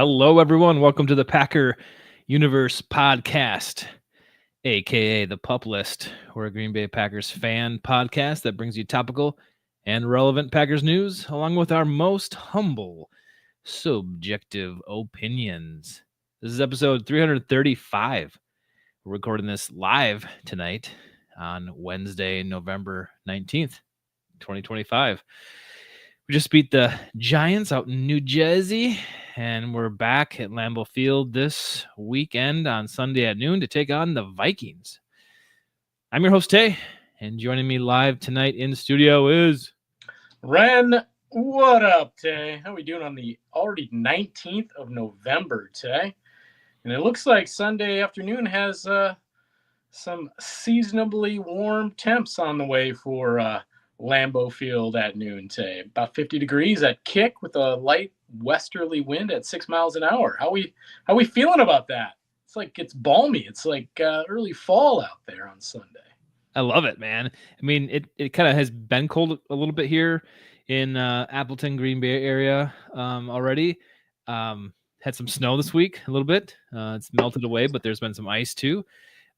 Hello, everyone. Welcome to the Packer Universe podcast, aka the Pup List. We're a Green Bay Packers fan podcast that brings you topical and relevant Packers news, along with our most humble, subjective opinions. This is episode 335. We're recording this live tonight on Wednesday, November 19th, 2025. We just beat the Giants out in New Jersey, and we're back at Lambeau Field this weekend on Sunday at noon to take on the Vikings. I'm your host, Tay, and joining me live tonight in studio is... Ren. What up, Tay? How we doing on the already 19th of November, Tay? And it looks like Sunday afternoon has some seasonably warm temps on the way for Lambeau Field at noon, Tay. About 50 degrees at kick with a light westerly wind at 6 miles an hour. How we feeling about that? It's like it's balmy. It's like early fall out there on Sunday. I love it, man. I mean, it kind of has been cold a little bit here in Appleton, Green Bay area already. Had some snow this week a little bit. It's melted away, but there's been some ice too.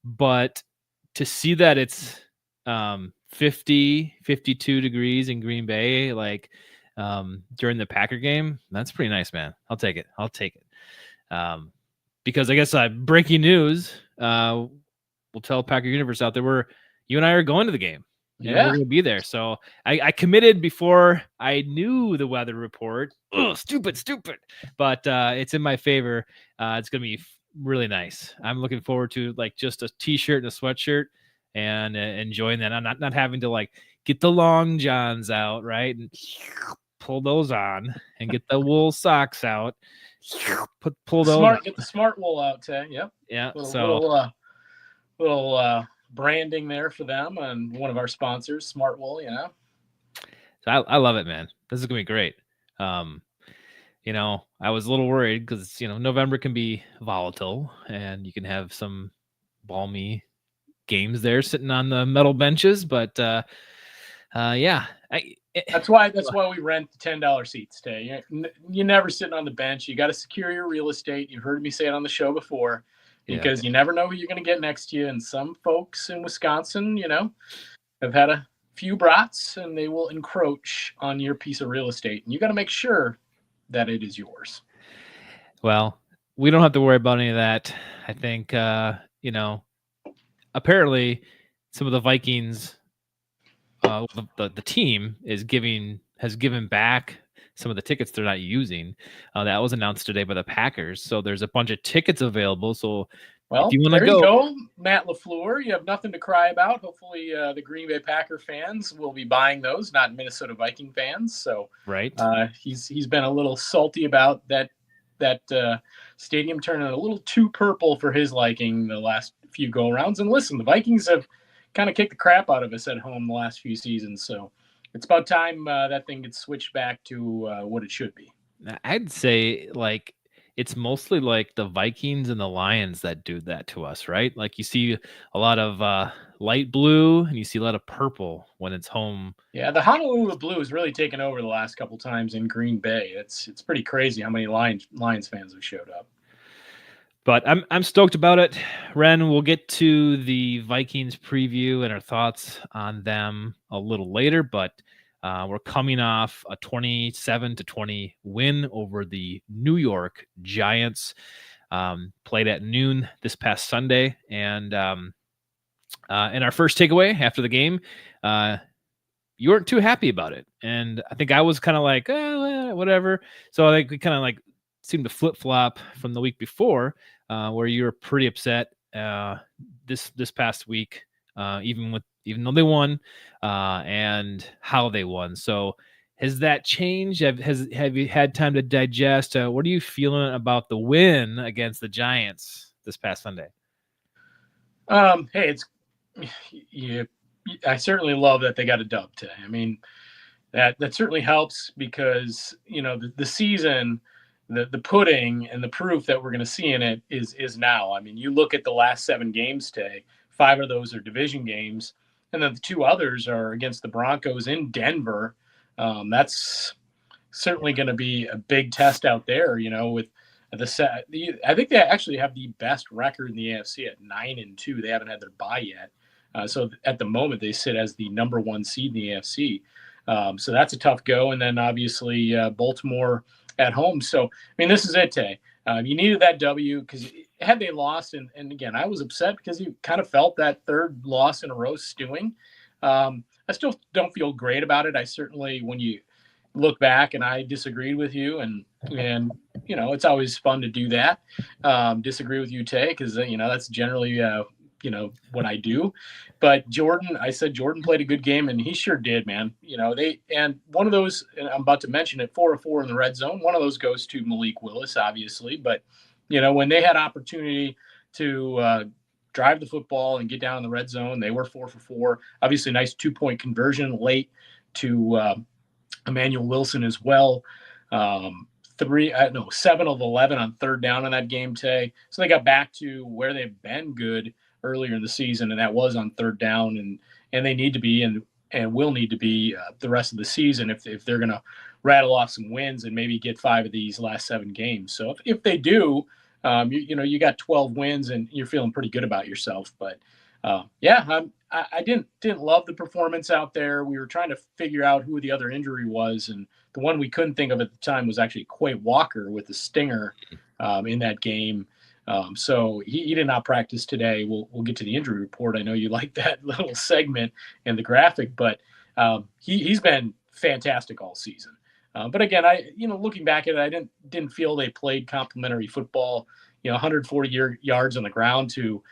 But to see that it's 50, 52 degrees in Green Bay, like during the Packer game, that's pretty nice, man. I'll take it. Because I guess breaking news, we'll tell Packer Universe out there, you and I are going to the game. Yeah, we're going to be there. So I committed before I knew the weather report. Oh, stupid. But it's in my favor. It's going to be really nice. I'm looking forward to like just a t-shirt and a sweatshirt and enjoying that. I'm not having to like get the long johns out, right? And pull those on and get the wool socks out. Pull those. Get the smart wool out, Tay. Yep. Yeah. Little branding there for them and one of our sponsors, Smart Wool, you know. So I love it, man. This is gonna be great. I was a little worried because November can be volatile and you can have some balmy games there sitting on the metal benches, but yeah. That's why we rent the $10 seats, Tay. You're never sitting on the bench. You got to secure your real estate. You've heard me say it on the show before. Because you never know who you're going to get next to you. And some folks in Wisconsin, have had a few brats and they will encroach on your piece of real estate. And you got to make sure that it is yours. Well, we don't have to worry about any of that. I think, apparently some of the Vikings, the team has given back some of the tickets they're not using. That was announced today by the Packers. So there's a bunch of tickets available. So if you want to go, Matt LaFleur, you have nothing to cry about. Hopefully the Green Bay Packer fans will be buying those, not Minnesota Viking fans. So right. He's been a little salty about that stadium turning a little too purple for his liking the last few go-arounds. And listen, the Vikings have kind of kicked the crap out of us at home the last few seasons. So it's about time that thing gets switched back to what it should be. I'd say like it's mostly like the Vikings and the Lions that do that to us, right? Like you see a lot of light blue and you see a lot of purple when it's home. Yeah, the Honolulu blue has really taken over the last couple times in Green Bay. It's pretty crazy how many Lions fans have showed up. But I'm stoked about it. Ren, we'll get to the Vikings preview and our thoughts on them a little later, but we're coming off a 27-20 win over the New York Giants. Played at noon this past Sunday, and our first takeaway after the game, you weren't too happy about it, and I think I was kind of like, whatever. So I think we kind of like seemed to flip flop from the week before, where you were pretty upset this past week, even though they won, and how they won. So has that changed? Have you had time to digest? What are you feeling about the win against the Giants this past Sunday? Hey, I certainly love that they got a dub today. I mean, that certainly helps because the season, the pudding and the proof that we're going to see in it is now. I mean, you look at the last 7 games today, 5 of those are division games. And then the 2 others are against the Broncos in Denver. That's certainly going to be a big test out there, with I think they actually have the best record in the AFC at 9-2. They haven't had their bye yet. So at the moment, they sit as the number one seed in the AFC. So that's a tough go. And then obviously Baltimore at home. So, I mean, this is it, Tay. You needed that W because had they lost, and again, I was upset because you kind of felt that third loss in a row stewing. I still don't feel great about it. I certainly, when you look back, and I disagreed with you, and it's always fun to do that. Disagree with you, Tay, because that's generally what I do. But I said Jordan played a good game, and he sure did, man. And one of those, and I'm about to mention it, 4 of 4 in the red zone. One of those goes to Malik Willis, obviously. But when they had opportunity to drive the football and get down in the red zone, they were 4 for 4. Obviously, nice 2-point conversion late to Emmanuel Wilson as well. 7 of 11 on third down in that game today. So they got back to where they've been good earlier in the season, and that was on third down, and they need to be and will need to be the rest of the season if they're going to rattle off some wins and maybe get 5 of these last 7 games. So if they do, you got 12 wins and you're feeling pretty good about yourself. But I didn't love the performance out there. We were trying to figure out who the other injury was, and the one we couldn't think of at the time was actually Quay Walker with the stinger in that game. So he did not practice today. We'll get to the injury report. I know you like that little segment in the graphic, but he's been fantastic all season. But again, looking back at it, I didn't feel they played complimentary football. 140 yards on the ground to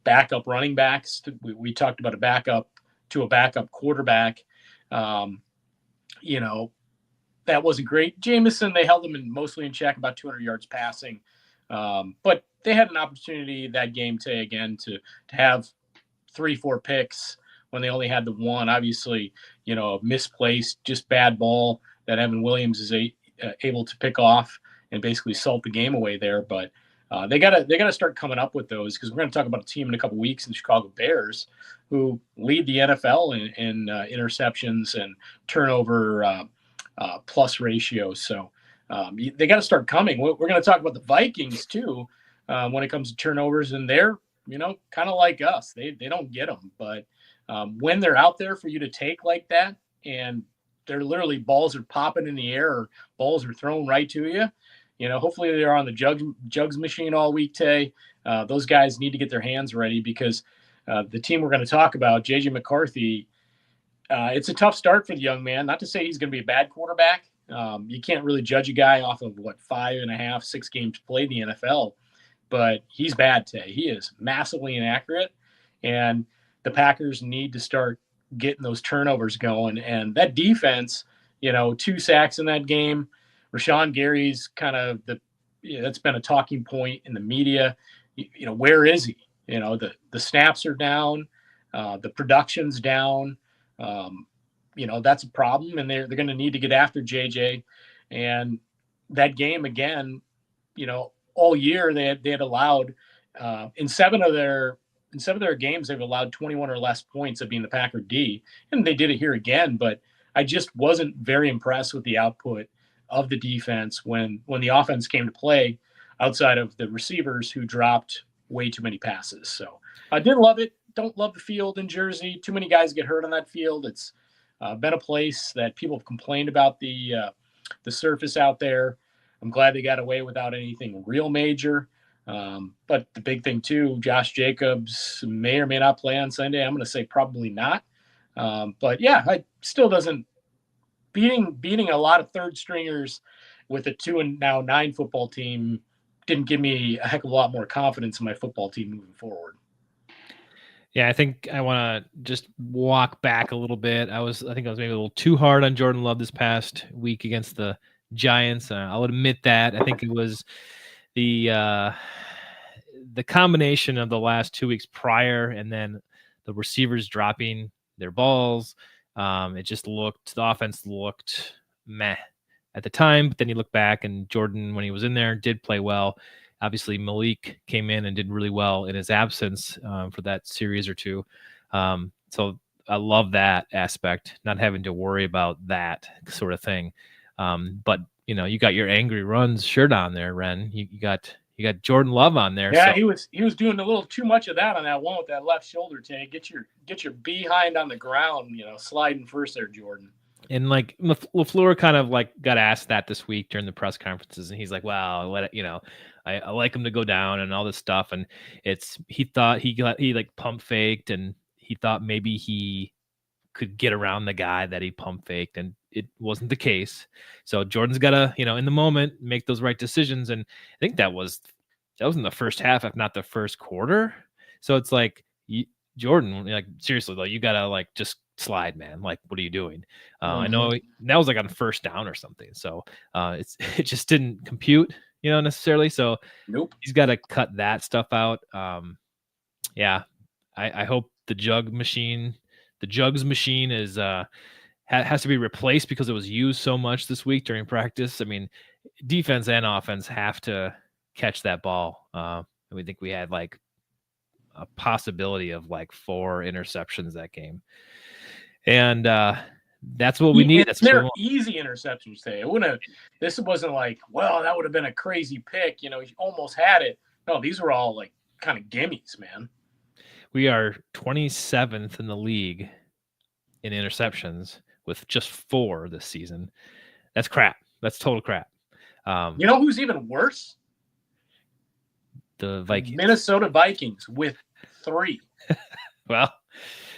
backup running backs. We talked about a backup to a backup quarterback. That wasn't great. Jameson, they held him mostly in check, about 200 yards passing. But they had an opportunity that game today again to have 3-4 picks when they only had the one. Obviously, misplaced, just bad ball that Evan Williams is able to pick off and basically salt the game away there. But they gotta start coming up with those, because we're going to talk about a team in a couple weeks, the Chicago Bears, who lead the NFL in interceptions and turnover plus ratios. So they got to start coming. We're going to talk about the Vikings too when it comes to turnovers, and they're kind of like us. They don't get them, but when they're out there for you to take like that, and they're literally balls are popping in the air or balls are thrown right to you. Hopefully they're on the jugs machine all week, Tay. Those guys need to get their hands ready, because the team we're going to talk about, J.J. McCarthy, it's a tough start for the young man. Not to say he's going to be a bad quarterback. You can't really judge a guy off of 5.5, 6 games played in the NFL, but he's bad today. He is massively inaccurate, and the Packers need to start getting those turnovers going. And that defense, 2 sacks in that game. Rashawn Gary's kind of that's been a talking point in the media. Where is he? The snaps are down, the production's down. That's a problem, and they're going to need to get after JJ. And that game again, all year they had allowed in seven of their games, they've allowed 21 or less points of being the Packer D, and they did it here again. But I just wasn't very impressed with the output of the defense when the offense came to play, outside of the receivers who dropped way too many passes. So I didn't love it. Don't love the field in Jersey. Too many guys get hurt on that field. It's been a place that people have complained about the surface out there. I'm glad they got away without anything real major. But the big thing too, Josh Jacobs may or may not play on Sunday. I'm going to say probably not. But yeah, I still doesn't beating a lot of third stringers with a 2-9 football team didn't give me a heck of a lot more confidence in my football team moving forward. Yeah, I think I want to just walk back a little bit. I think I was maybe a little too hard on Jordan Love this past week against the Giants. I'll admit that. I think it was the combination of the last 2 weeks prior, and then the receivers dropping their balls. The offense looked meh at the time, but then you look back, and Jordan, when he was in there, did play well. Obviously, Malik came in and did really well in his absence for that series or two. So I love that aspect, not having to worry about that sort of thing. But you got your angry runs shirt on there, Ren. You got Jordan Love on there. Yeah, So he was doing a little too much of that on that one with that left shoulder, Tay. Get your behind on the ground, sliding first there, Jordan. and like LaFleur kind of like got asked that this week during the press conferences, and he's like, "Wow, let it, I like him to go down and all this stuff." And he thought he like pump faked, and he thought maybe he could get around the guy that he pump faked, and it wasn't the case. So Jordan's got to, in the moment, make those right decisions. And I think that was in the first half, if not the first quarter. So it's like, Jordan, like seriously, though, you got to like just slide, man. Like, what are you doing? I know that was like on first down or something. So it just didn't compute, necessarily. So nope, he's got to cut that stuff out. Yeah, I hope the jugs machine is has to be replaced because it was used so much this week during practice. I mean, defense and offense have to catch that ball. We think we had like a possibility of like 4 interceptions that game, and that's what we need. That's they're easy interceptions today. This wasn't like, well, that would have been a crazy pick. You almost had it. No, these were all like kind of gimmies, man. We are 27th in the league in interceptions with just 4 this season. That's crap. That's total crap. You know who's even worse? The Vikings. Minnesota Vikings with 3. Well,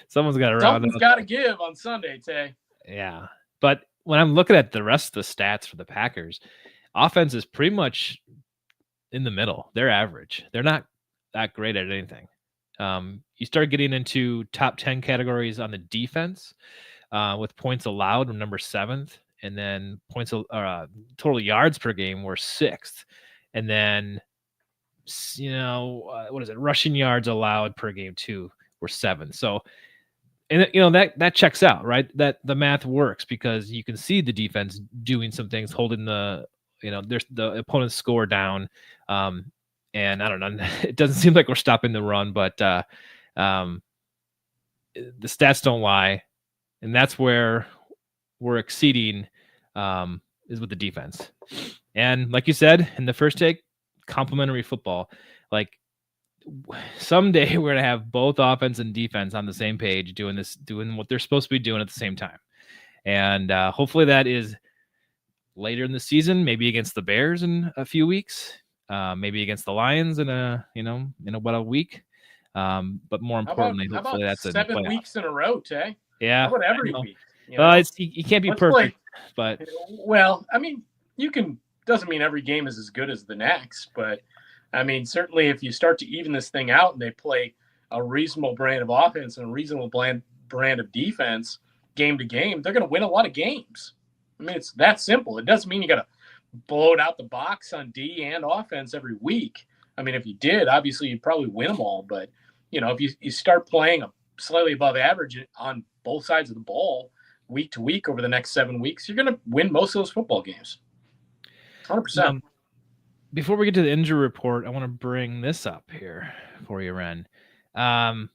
someone's got to Something's got to give on Sunday, Tay. Yeah. But when I'm looking at the rest of the stats for the Packers, offense is pretty much in the middle. They're average. They're not that great at anything. You start getting into top 10 categories on the defense with points allowed, we're number 7th, and then points total yards per game, we're 6th, and then what is it? Rushing yards allowed per game too, we're 7th. So, and that checks out, right? That the math works because you can see the defense doing some things, holding there's the opponent's score down. And I don't know, it doesn't seem like we're stopping the run, but the stats don't lie. And that's where we're exceeding is with the defense. And like you said in the first take, complementary football. Like someday we're going to have both offense and defense on the same page doing what they're supposed to be doing at the same time. And hopefully that is later in the season, maybe against the Bears in a few weeks. Maybe against the Lions in a week. But more importantly, hopefully that's 7 weeks in a row, Tay. Yeah. How about every week? You can't be perfect, but well, I mean, doesn't mean every game is as good as the next, but I mean, certainly if you start to even this thing out and they play a reasonable brand of offense and a reasonable brand of defense game to game, they're going to win a lot of games. I mean, it's that simple. It doesn't mean you got to blow it out the box on D and offense every week. I mean, if you did, obviously you'd probably win them all. But, if you start playing a slightly above average on both sides of the ball week to week over the next 7 weeks, you're going to win most of those football games. 100%. Before we get to the injury report, I want to bring this up here for you, Ren. The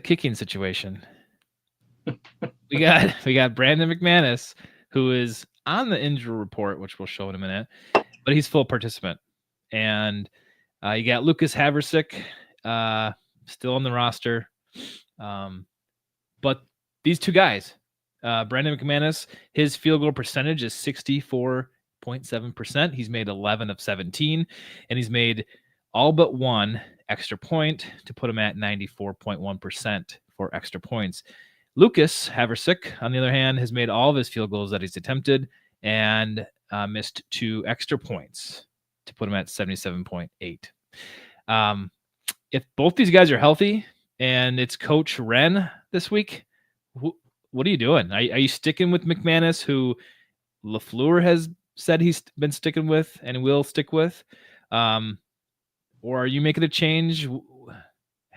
kicking situation. we got Brandon McManus, who is on the injury report, which we'll show in a minute, but he's full participant. And you got Lucas Haversick still on the roster. But these two guys, Brandon McManus, his field goal percentage is 64.7%. He's made 11 of 17, and he's made all but 1 extra point to put him at 94.1% for extra points. Lucas Haversick, on the other hand, has made all of his field goals that he's attempted and missed 2 extra points to put him at 77.8. If both these guys are healthy and it's Coach Ren this week, what are you doing? Are you sticking with McManus, who LaFleur has said he's been sticking with and will stick with? Or are you making a change?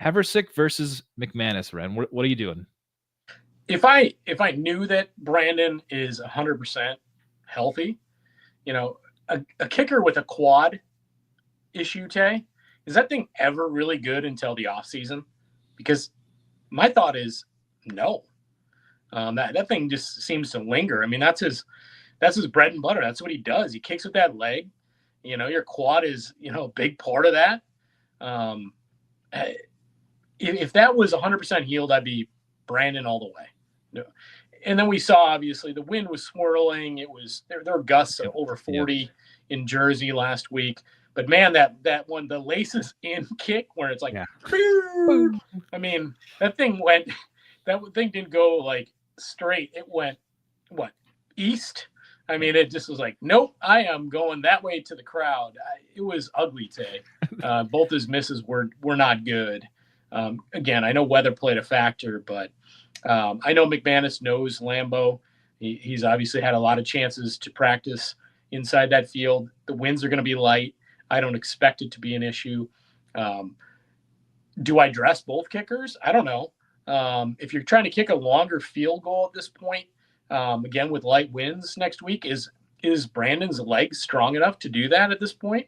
Haversick versus McManus, Ren. What are you doing? If I knew that Brandon is 100% healthy, a kicker with a quad issue, Tay, is that thing ever really good until the offseason? Because my thought is no. That thing just seems to linger. I mean, that's that's his bread and butter. That's what he does. He kicks with that leg. Your quad is, a big part of that. If that was 100% healed, I'd be Brandon all the way. No. And then we saw, obviously, the wind was swirling. There were gusts of over 40 in Jersey last week. But man, that one, the laces in kick, where it's like, I mean, that thing didn't go like straight. It went east. I mean, it just was like, nope, I am going that way to the crowd. It was ugly today. Both his misses were not good. Again, I know weather played a factor, but I know McManus knows Lambeau. He's obviously had a lot of chances to practice inside that field. The winds are going to be light. I don't expect it to be an issue. Do I dress both kickers? I don't know. If you're trying to kick a longer field goal at this point, again with light winds next week, is Brandon's leg strong enough to do that at this point?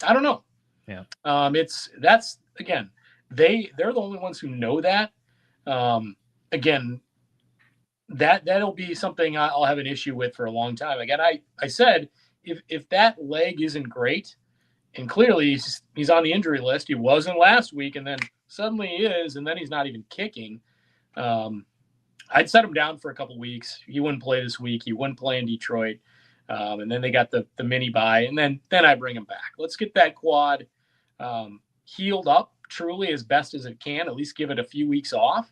I don't know. Yeah. That's again, they're the only ones who know that. Again, that'll be something I'll have an issue with for a long time. Again, I said if that leg isn't great, and clearly he's on the injury list. He wasn't last week, and then suddenly he is, and then he's not even kicking. I'd set him down for a couple weeks. He wouldn't play this week. He wouldn't play in Detroit. And then they got the mini bye, and then I bring him back. Let's get that quad healed up truly as best as it can. At least give it a few weeks off,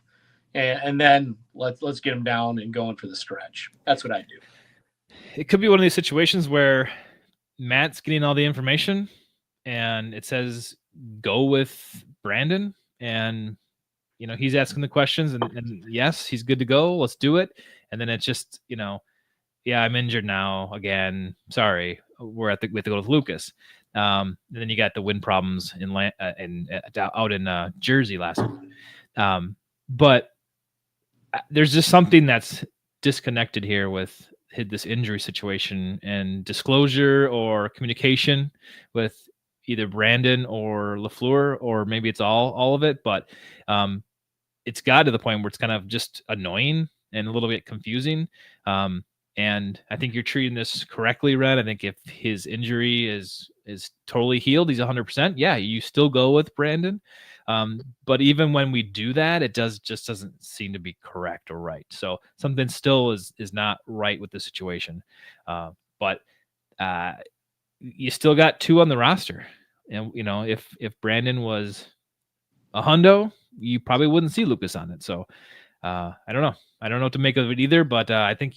and then let's get him down and going for the stretch. That's what I do. It could be one of these situations where Matt's getting all the information, and it says go with Brandon, and he's asking the questions, and yes, he's good to go. Let's do it. And then it's just yeah, I'm injured now again. Sorry, we have to go with Lucas. And then you got the wind problems out in Jersey last week. But there's just something that's disconnected here with this injury situation and disclosure or communication with either Brandon or LaFleur, or maybe it's all of it. But it's got to the point where it's kind of just annoying and a little bit confusing. And I think you're treating this correctly, Red. I think if his injury is totally healed, he's 100%. Yeah, you still go with Brandon. But even when we do that, it just doesn't seem to be correct or right. So something still is not right with the situation. But you still got two on the roster, and if Brandon was a hundo, you probably wouldn't see Lucas on it. So I don't know. I don't know what to make of it either. But I think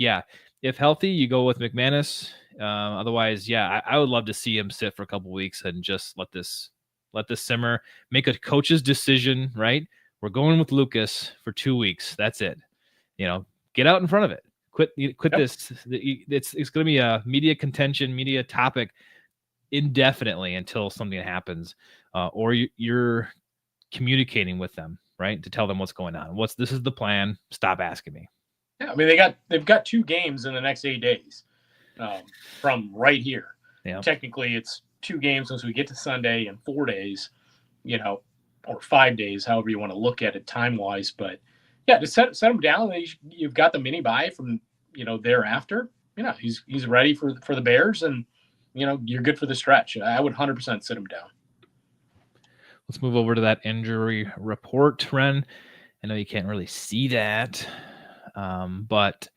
if healthy, you go with McManus. Otherwise, I would love to see him sit for a couple weeks and just let this simmer, make a coach's decision, right? We're going with Lucas for 2 weeks. That's it. Get out in front of it. Quit yep. This. It's going to be a media contention, media topic indefinitely until something happens, or you're communicating with them, right? To tell them what's going on. This is the plan. Stop asking me. Yeah, I mean, they've got 2 games in the next 8 days from right here. Yeah. Technically, it's 2 games once we get to Sunday and 4 days, or 5 days, however you want to look at it time-wise. But, yeah, just set him down. You've got the mini-bye from, thereafter. He's ready for the Bears, and, you're good for the stretch. I would 100% sit him down. Let's move over to that injury report, Ren. I know you can't really see that. But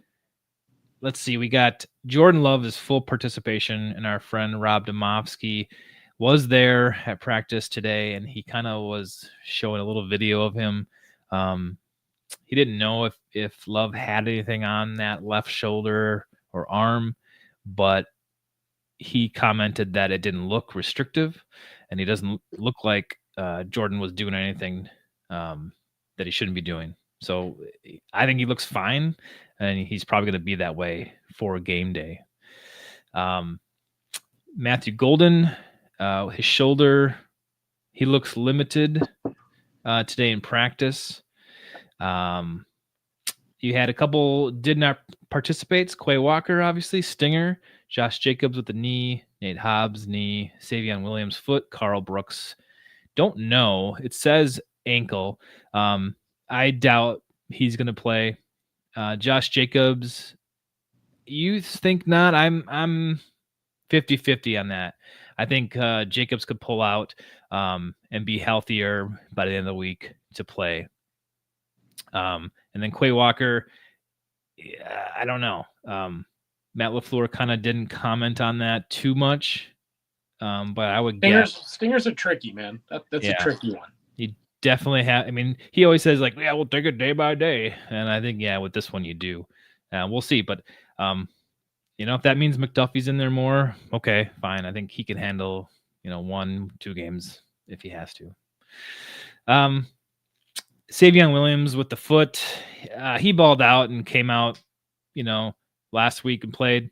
let's see, we got Jordan Love is full participation, and our friend Rob Domofsky was there at practice today, and he kind of was showing a little video of him. He didn't know if Love had anything on that left shoulder or arm, but he commented that it didn't look restrictive, and he doesn't look like Jordan was doing anything that he shouldn't be doing. So I think he looks fine, and he's probably going to be that way for game day. Matthew Golden, his shoulder, he looks limited today in practice. You had a couple did not participate. Quay Walker, obviously, Stinger, Josh Jacobs with the knee, Nate Hobbs knee, Savion Williams foot, Carl Brooks. Don't know. It says ankle. I doubt he's going to play. Josh Jacobs, You think not? I'm 50-50 on that. I think Jacobs could pull out and be healthier by the end of the week to play. And then Quay Walker, I don't know. Matt LaFleur kind of didn't comment on that too much, but I would guess Stingers are tricky, man. That's a tricky one. He definitely have. I mean, he always says like, "Yeah, we'll take it day by day," and I think with this one you do. We'll see, but if that means McDuffie's in there more, okay, fine. I think he can handle 1-2 games if he has to. Savion Williams with the foot, he balled out and came out, last week and played.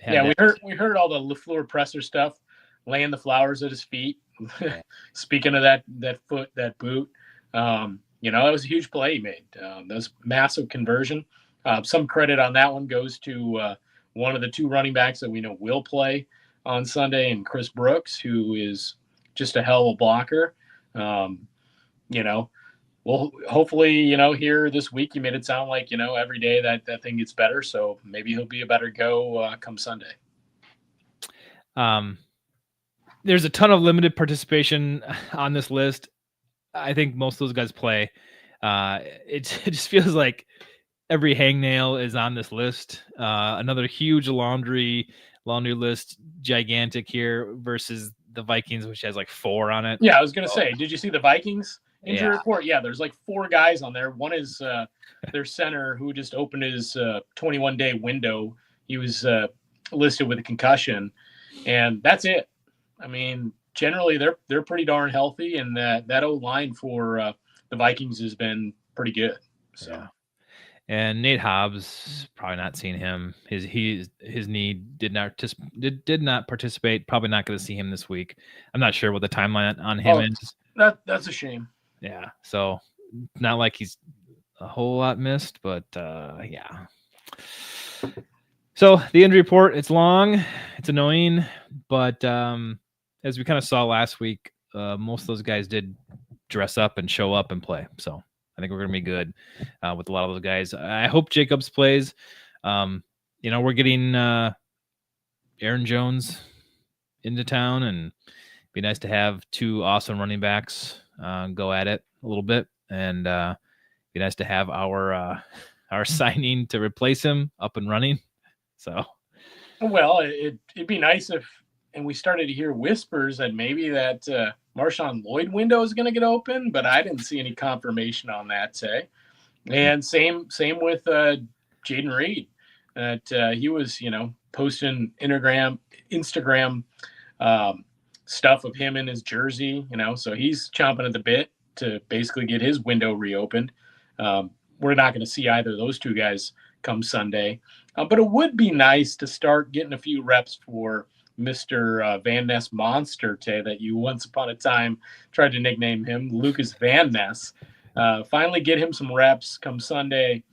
We heard all the LaFleur presser stuff, laying the flowers at his feet. Yeah. Speaking of that foot, that boot, that was a huge play he made. That was massive conversion. Some credit on that one goes to one of the two running backs that we know will play on Sunday, and Chris Brooks, who is just a hell of a blocker. Well, hopefully, here this week, you made it sound like, every day that thing gets better. So maybe he'll be a better go come Sunday. There's a ton of limited participation on this list. I think most of those guys play. It just feels like every hangnail is on this list. Another huge laundry list, gigantic here versus the Vikings, which has like 4 on it. Yeah, I was going to say, did you see the Vikings injury report? Yeah, there's like 4 guys on there. One is their center who just opened his 21-day window. He was listed with a concussion, and that's it. I mean, generally they're pretty darn healthy, and that O-line for the Vikings has been pretty good. So. Yeah. And Nate Hobbs, probably not seen him. His knee did not participate. Probably not going to see him this week. I'm not sure what the timeline on him is. That's a shame. Yeah, so not like he's a whole lot missed, but yeah. So the injury report, it's long, it's annoying, but as we kind of saw last week, most of those guys did dress up and show up and play. So I think we're going to be good with a lot of those guys. I hope Jacobs plays. We're getting Aaron Jones into town, and it'd be nice to have 2 awesome running backs go at it a little bit, and be nice to have our signing to replace him up and running. So, well, it'd be nice if, and we started to hear whispers that maybe that Marshawn Lloyd window is going to get open, but I didn't see any confirmation on that today. And same with Jaden Reed, that he was, posting Instagram stuff of him in his jersey, so he's chomping at the bit to basically get his window reopened. We're not going to see either of those 2 guys come Sunday, but it would be nice to start getting a few reps for Mr. Van Ness Monster, Tay, that you once upon a time tried to nickname him, Lucas Van Ness. Finally get him some reps come Sunday,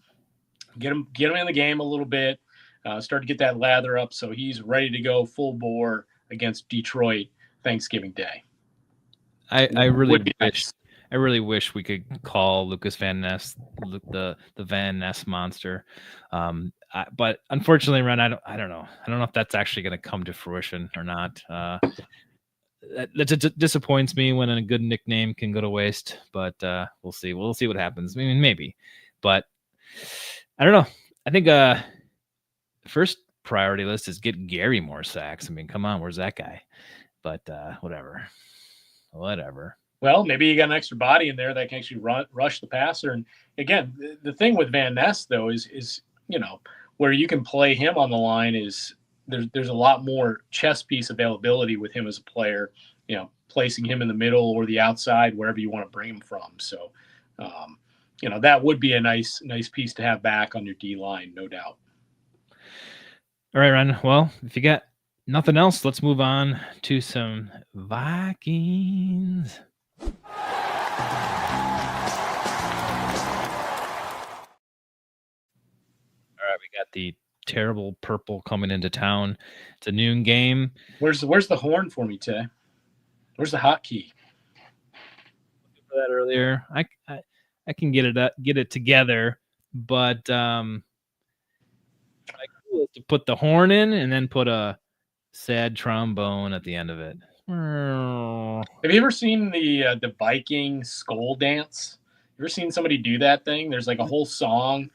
get him in the game a little bit, start to get that lather up so he's ready to go full bore against Detroit Thanksgiving Day. I really wish we could call Lucas Van Ness the Van Ness Monster. But unfortunately, Ren, I don't know. I don't know if that's actually going to come to fruition or not. That disappoints me when a good nickname can go to waste. But we'll see. We'll see what happens. I mean, maybe, but I don't know. I think first priority list is get Gary more sacks. I mean, come on, where's that guy? But whatever. Well, maybe you got an extra body in there that can actually rush the passer. And again, the thing with Van Ness though is where you can play him on the line is there's a lot more chess piece availability with him as a player, placing him in the middle or the outside, wherever you want to bring him from. So, that would be a nice piece to have back on your D line, no doubt. All right, Ren. Well, if you got nothing else, let's move on to some Vikings. All right, we got the terrible purple coming into town. It's a noon game. Where's the horn for me, Tay? Where's the hotkey? For that earlier, I can get it together, but is to put the horn in and then put a sad trombone at the end of it. Have you ever seen the Viking skull dance? You ever seen somebody do that thing? There's like a whole song,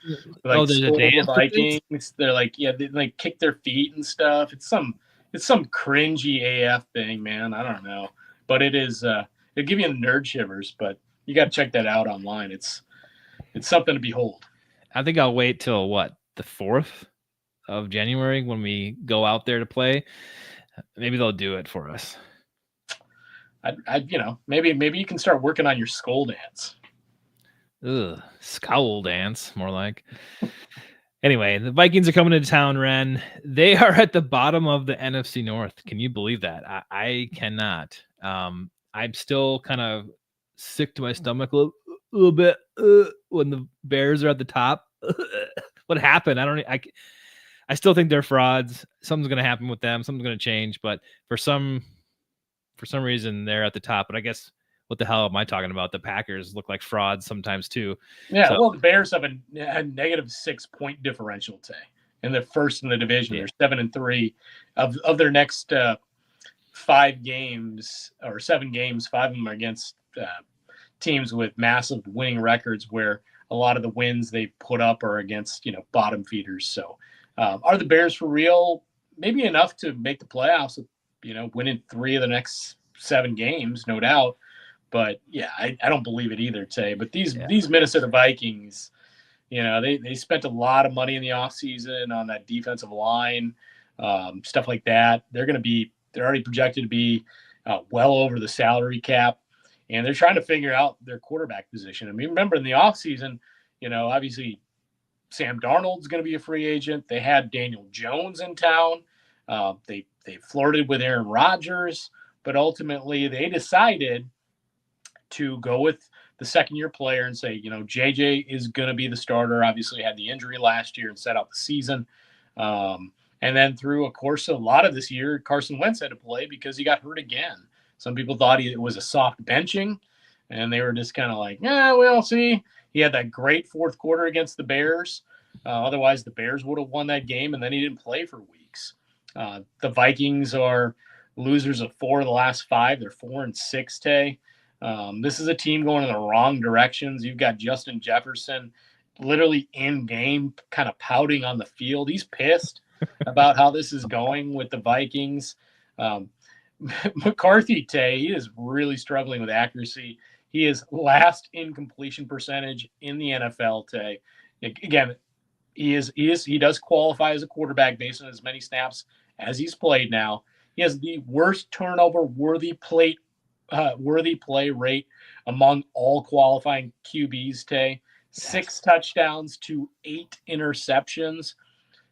like There's a Skull the dance to this? Vikings. They're like, yeah, they like kick their feet and stuff. It's some cringy AF thing, man. I don't know, but it is. It'll give you nerd shivers, but you got to check that out online. It's something to behold. I think I'll wait till the 4th of January when we go out there to play. Maybe they'll do it for us. Maybe you can start working on your skull dance. Ugh, scowl dance, more like. Anyway, the Vikings are coming into town, Ren. They are at the bottom of the NFC North. Can you believe that? I cannot. I'm still kind of sick to my stomach a little bit when the Bears are at the top. What happened? I still think they're frauds. Something's going to happen with them. Something's going to change. But for some reason, they're at the top. But I guess what the hell am I talking about? The Packers look like frauds sometimes too. Yeah, well, the Bears have a negative 6-point differential today, and they're first in the division. Yeah. They're 7-3 of their next 5 games or 7 games. 5 of them are against teams with massive winning records, where a lot of the wins they put up are against bottom feeders. So, are the Bears for real? Maybe enough to make the playoffs. Winning 3 of the next 7 games, no doubt. But yeah, I don't believe it either, Tay. But these Minnesota Vikings, they spent a lot of money in the offseason on that defensive line, stuff like that. They're already projected to be well over the salary cap, and they're trying to figure out their quarterback position. I mean, remember in the offseason, obviously Sam Darnold's going to be a free agent. They had Daniel Jones in town. They flirted with Aaron Rodgers, but ultimately they decided to go with the second-year player and say, JJ is going to be the starter. Obviously had the injury last year and set out the season. And then through a course of a lot of this year, Carson Wentz had to play because he got hurt again. Some people thought it was a soft benching, and they were just kind of like, yeah, we'll see. He had that great fourth quarter against the Bears. Otherwise, the Bears would have won that game, and then he didn't play for weeks. The Vikings are losers of 4 of the last 5. They're 4-6 today. This is a team going in the wrong directions. You've got Justin Jefferson literally in game kind of pouting on the field. He's pissed about how this is going with the Vikings. McCarthy, Tay, he is really struggling with accuracy. He is last in completion percentage in the NFL, Tay. Again, he does qualify as a quarterback based on as many snaps as he's played now. He has the worst turnover worthy play rate among all qualifying QBs, Tay. 6 touchdowns to 8 interceptions.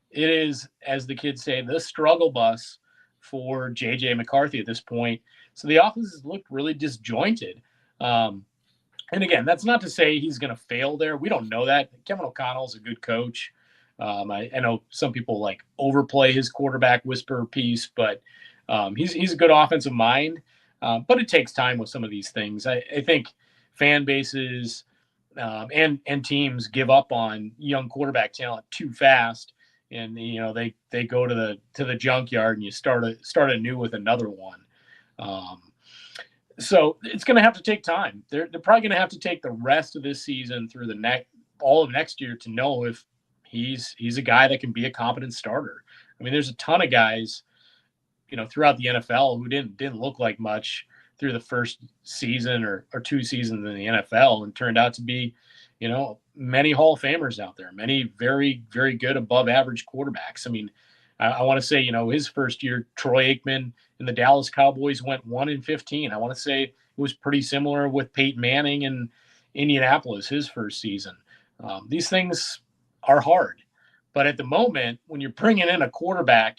It is, as the kids say, the struggle bus for J.J. McCarthy at this point. So the offense has looked really disjointed. And again, that's not to say he's going to fail there. We don't know that. Kevin O'Connell's a good coach. I know some people overplay his quarterback whisperer piece, but he's a good offensive mind. But it takes time with some of these things. I think fan bases and teams give up on young quarterback talent too fast, and they go to the junkyard and you start anew with another one. So it's going to have to take time. They're probably going to have to take the rest of this season through all of next year to know if he's a guy that can be a competent starter. I mean, there's a ton of guys throughout the NFL who didn't look like much through the first season or 2 seasons in the NFL and turned out to be, many Hall of Famers out there, many very, very good above average quarterbacks. I mean, I want to say, his first year, Troy Aikman and the Dallas Cowboys went 1-15. I want to say it was pretty similar with Peyton Manning in Indianapolis, his first season. These things are hard, but at the moment when you're bringing in a quarterback,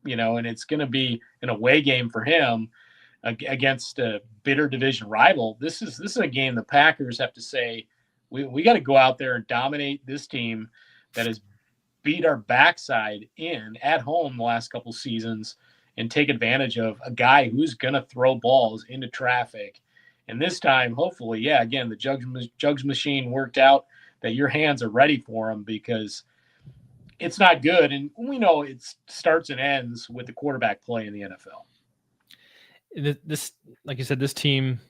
and it's going to be an away game for him against a bitter division rival. This is a game the Packers have to say, we got to go out there and dominate this team that has beat our backside at home the last couple seasons and take advantage of a guy who's going to throw balls into traffic. And this time, hopefully, again, the jugs machine worked out that your hands are ready for him, because it's not good. And we know it starts and ends with the quarterback play in the NFL. This, like you said, this team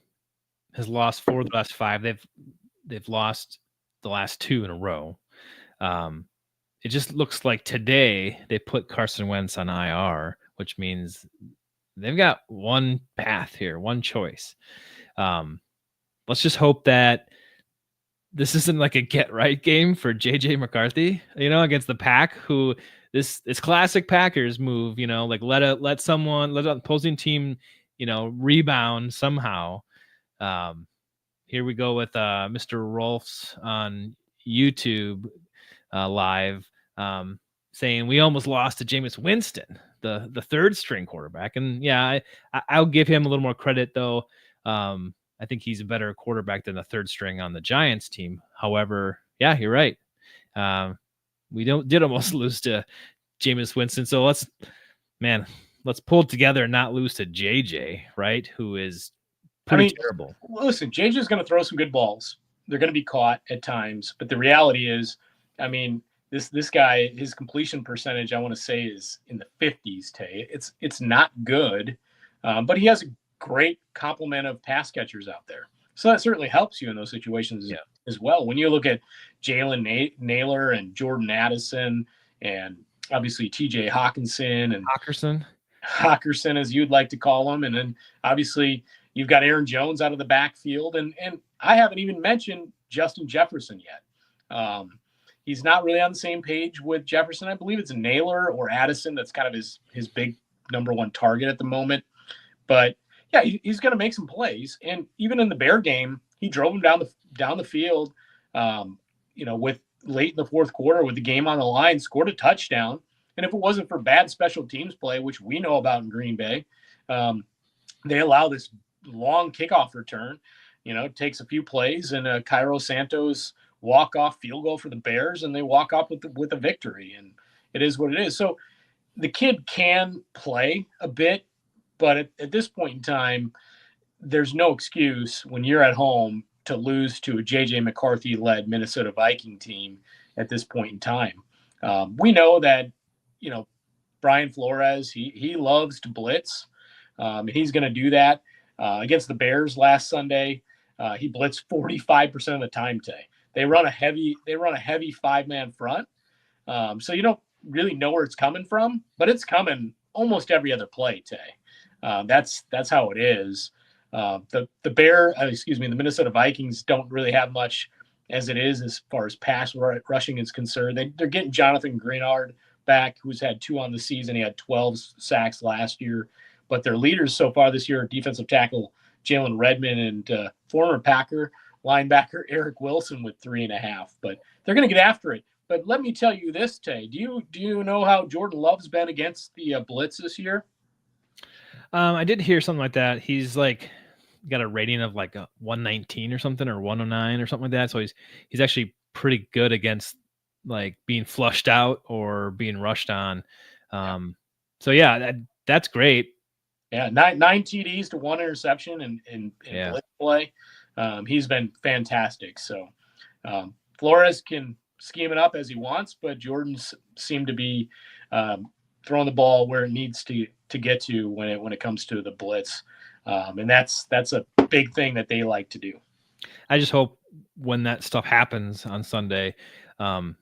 has lost 4 of the last 5. They've lost the last 2 in a row. It just looks like today they put Carson Wentz on IR, which means they've got one path here, one choice. Let's just hope that this isn't like a get right game for JJ McCarthy, against the Pack, who this classic Packers move, like let an opposing team, rebound somehow. Here we go with Mr. Rolfs on YouTube live saying we almost lost to Jameis Winston, the third string quarterback. And yeah, I'll give him a little more credit though. I think he's a better quarterback than the third string on the Giants team. However, yeah, you're right. We did almost lose to Jameis Winston. So let's pull it together and not lose to JJ, right? Who is pretty terrible. Listen, JJ's going to throw some good balls. They're going to be caught at times, but the reality is, this guy, his completion percentage, I want to say, is in the 50s. Tay, it's not good, but he has a great complement of pass catchers out there, so that certainly helps you in those situations as well. When you look at Jalen Naylor and Jordan Addison, and obviously T.J. Hawkinson and Hawkerson, as you'd like to call him, and then obviously you've got Aaron Jones out of the backfield, and I haven't even mentioned Justin Jefferson yet. He's not really on the same page with Jefferson. I believe it's Naylor or Addison that's kind of his big number one target at the moment. But yeah, he's going to make some plays. And even in the Bear game, he drove him down the field, with late in the fourth quarter with the game on the line, scored a touchdown. And if it wasn't for bad special teams play, which we know about in Green Bay, they allow this long kickoff return. It takes a few plays, and Cairo Santos walk-off field goal for the Bears, and they walk off with a victory, and it is what it is. So the kid can play a bit, but at this point in time, there's no excuse when you're at home to lose to a J.J. McCarthy-led Minnesota Viking team at this point in time. We know that, Brian Flores, he loves to blitz. He's going to do that. Against the Bears last Sunday, he blitzed 45% of the time today. They run a heavy 5-man front. So you don't really know where it's coming from, but it's coming almost every other play today. That's how it is. The Minnesota Vikings don't really have much as it is as far as pass rushing is concerned. They're getting Jonathan Greenard back, who's had 2 on the season. He had 12 sacks last year. But their leaders so far this year are defensive tackle Jalen Redmond and former Packer linebacker Eric Wilson with 3.5. But they're going to get after it. But let me tell you this, Tay. Do you know how Jordan Love's been against the blitz this year? I did hear something like that. He's got a rating of like a 119 or something, or 109 or something like that. So he's actually pretty good against like being flushed out or being rushed on. So yeah, that's great. Yeah, nine TDs to 1 interception in blitz play. He's been fantastic. So Flores can scheme it up as he wants, but Jordan's seemed to be throwing the ball where it needs to get to when it comes to the blitz. And that's a big thing that they like to do. I just hope when that stuff happens on Sunday,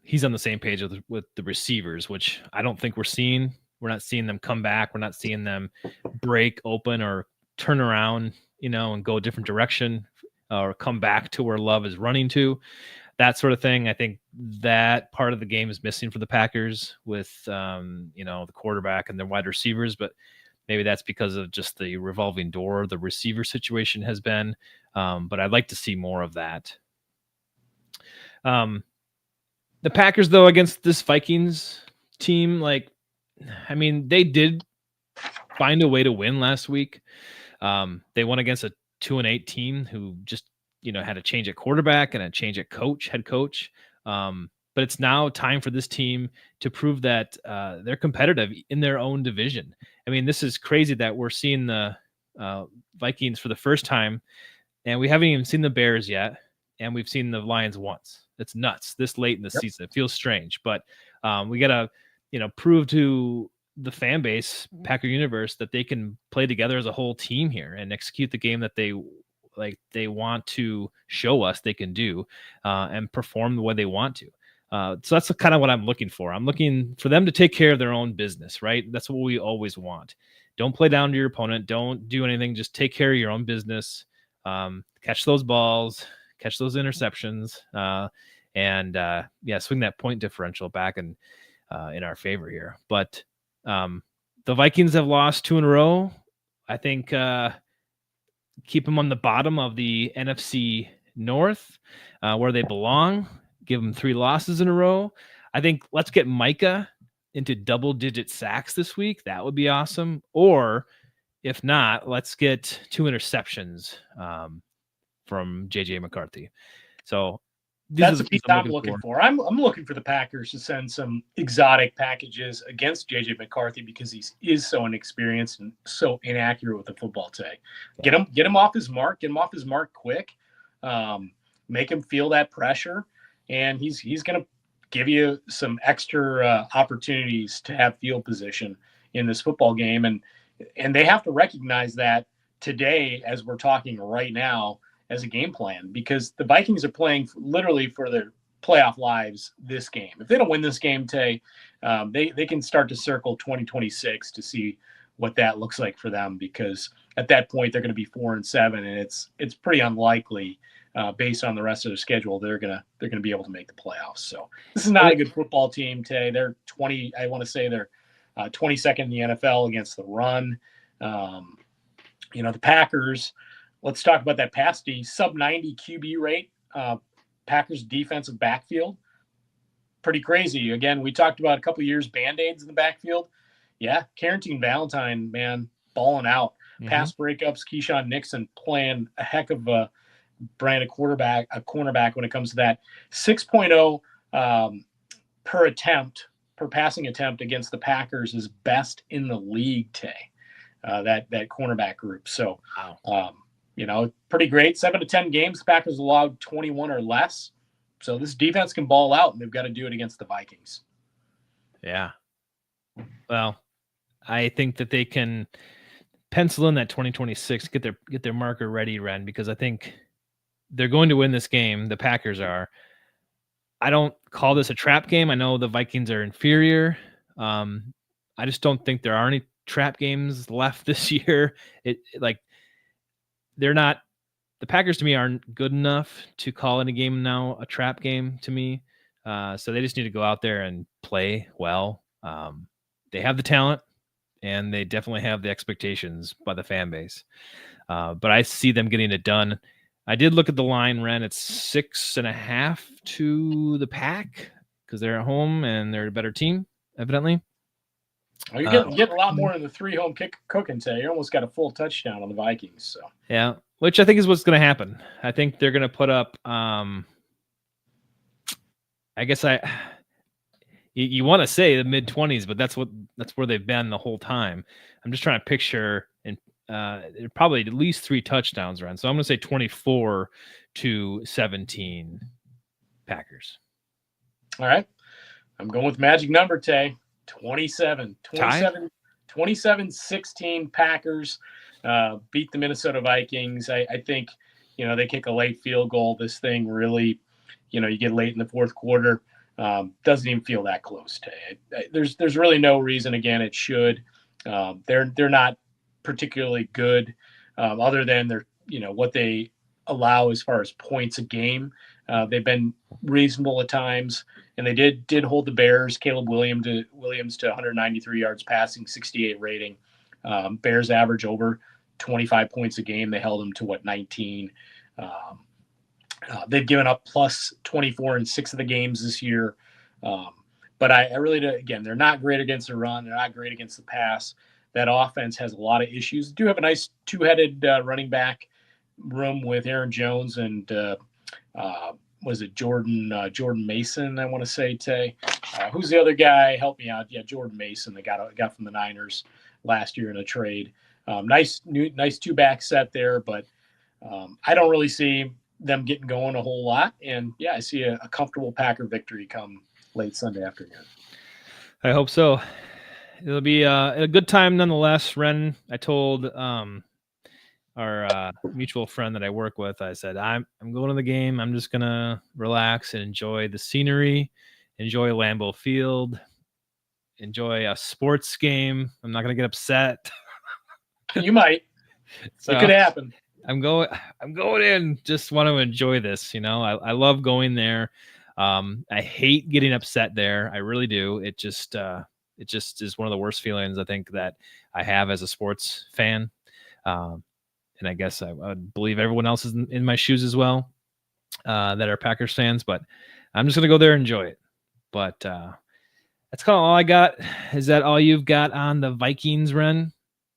he's on the same page with the receivers, which I don't think we're seeing. We're not seeing them come back. We're not seeing them break open or turn around, and go a different direction or come back to where Love is running to. That sort of thing. I think that part of the game is missing for the Packers with, the quarterback and their wide receivers, but maybe that's because of just the revolving door the receiver situation has been. But I'd like to see more of that. The Packers, though, against this Vikings team, they did find a way to win last week. They won against a 2-8 team who just, had a change at quarterback and a change at head coach. But it's now time for this team to prove that they're competitive in their own division. This is crazy that we're seeing the Vikings for the first time, and we haven't even seen the Bears yet, and we've seen the Lions once. It's nuts this late in the season. It feels strange, but We got to, prove to the fan base, Packer universe, that they can play together as a whole team here and execute the game that they want to show us they can do, and perform the way they want to. So that's kind of what I'm looking for. I'm looking for them to take care of their own business, right? That's what we always want. Don't play down to your opponent. Don't do anything. Just take care of your own business. Catch those balls, catch those interceptions, and swing that point differential back in our favor here. But the Vikings have lost 2 in a row. I think keep them on the bottom of the NFC North, where they belong. Give them 3 losses in a row. I think let's get Micah into double-digit sacks this week. That would be awesome. Or if not, let's get 2 interceptions from JJ McCarthy. So that's a piece I'm looking for. I'm looking for the Packers to send some exotic packages against JJ McCarthy because he is so inexperienced and so inaccurate with the football today. Get him off his mark. Get him off his mark quick. Make him feel that pressure, and he's going to give you some extra opportunities to have field position in this football game, and they have to recognize that today, as we're talking right now, as a game plan, because the Vikings are playing literally for their playoff lives this game. If they don't win this game, Tay, they can start to circle 2026 to see what that looks like for them, because at that point they're going to be 4-7, and it's pretty unlikely based on the rest of their schedule they're going to be able to make the playoffs. So this is not a good football team, Tay. They're 22nd in the NFL against the run. The Packers, let's talk about that pass D, sub 90 QB rate. Packers defensive backfield, pretty crazy. Again, we talked about a couple of years Band-Aids in the backfield. Yeah, Carrington Valentine, man, balling out. Mm-hmm. Pass breakups, Keyshawn Nixon playing a heck of a brand of cornerback when it comes to that. 6.0 per passing attempt against the Packers is best in the league, Tay. That cornerback group. So, wow. Pretty great. 7 to 10 games, the Packers allowed 21 or less. So this defense can ball out, and they've got to do it against the Vikings. Yeah. Well, I think that they can pencil in that 2026, get their marker ready, Ren, because I think they're going to win this game. The Packers are. I don't call this a trap game. I know the Vikings are inferior. I just don't think there are any trap games left this year. They're not, the Packers to me aren't good enough to call it a game now, a trap game to me. So they just need to go out there and play well. They have the talent, and they definitely have the expectations by the fan base. But I see them getting it done. I did look at the line, Ren. It's 6.5 to the Pack because they're at home and they're a better team, evidently. Oh, you're getting a lot more in the 3 home cooking today. You almost got a full touchdown on the Vikings. So yeah, which I think is what's going to happen. I think they're going to put up. You want to say the mid-20s, but that's where they've been the whole time. I'm just trying to picture, and probably at least 3 touchdowns run. So I'm going to say 24-17 Packers. All right, I'm going with magic number, Tay. 27-16 Packers beat the Minnesota Vikings. I think, they kick a late field goal. This thing really, you get late in the fourth quarter. Doesn't even feel that close today. There's really no reason. Again, it should. They're not particularly good, other than their, what they allow as far as points a game. They've been reasonable at times, and they did hold the Bears. Caleb Williams to 193 yards passing, 68 rating. Bears average over 25 points a game. They held them to 19. They've given up plus 24 in 6 of the games this year. But I really do. Again, they're not great against the run. They're not great against the pass. That offense has a lot of issues. They do have a nice 2-headed running back room with Aaron Jones and was it Jordan Mason, I want to say, Tay. Who's the other guy? Help me out. Yeah, Jordan Mason. They got from the Niners last year in a trade. Nice 2-back set there, but I don't really see them getting going a whole lot. And yeah, I see a comfortable Packer victory come late Sunday afternoon. I hope so. It'll be a good time nonetheless. Ren, I told our mutual friend that I work with, I said, I'm going to the game. I'm just gonna relax and enjoy the scenery, enjoy Lambeau Field, enjoy a sports game. I'm not gonna get upset. You might. So it could happen. I'm going in. Just want to enjoy this. I love going there. I hate getting upset there. I really do. It just is one of the worst feelings I think that I have as a sports fan. And I guess I would believe everyone else is in my shoes as well, that are Packers fans. But I'm just gonna go there and enjoy it. But that's kind of all I got. Is that all you've got on the Vikings, Ren?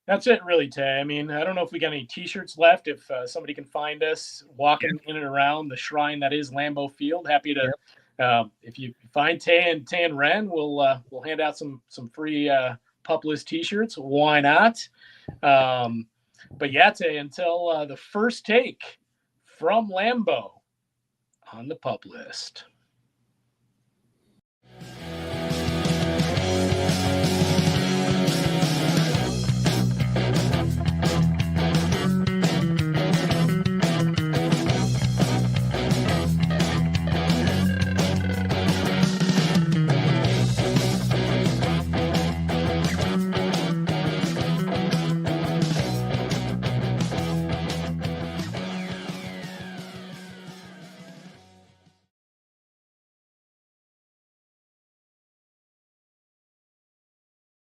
That's it, really, Tay. I mean, I don't know if we got any T-shirts left. If somebody can find us walking in and around the shrine that is Lambeau Field, happy to. Yep. If you find Tay and Ren, we'll hand out some free Pupless T-shirts. Why not? But yeah, Tay, until the first take from Lambeau on the Pup List.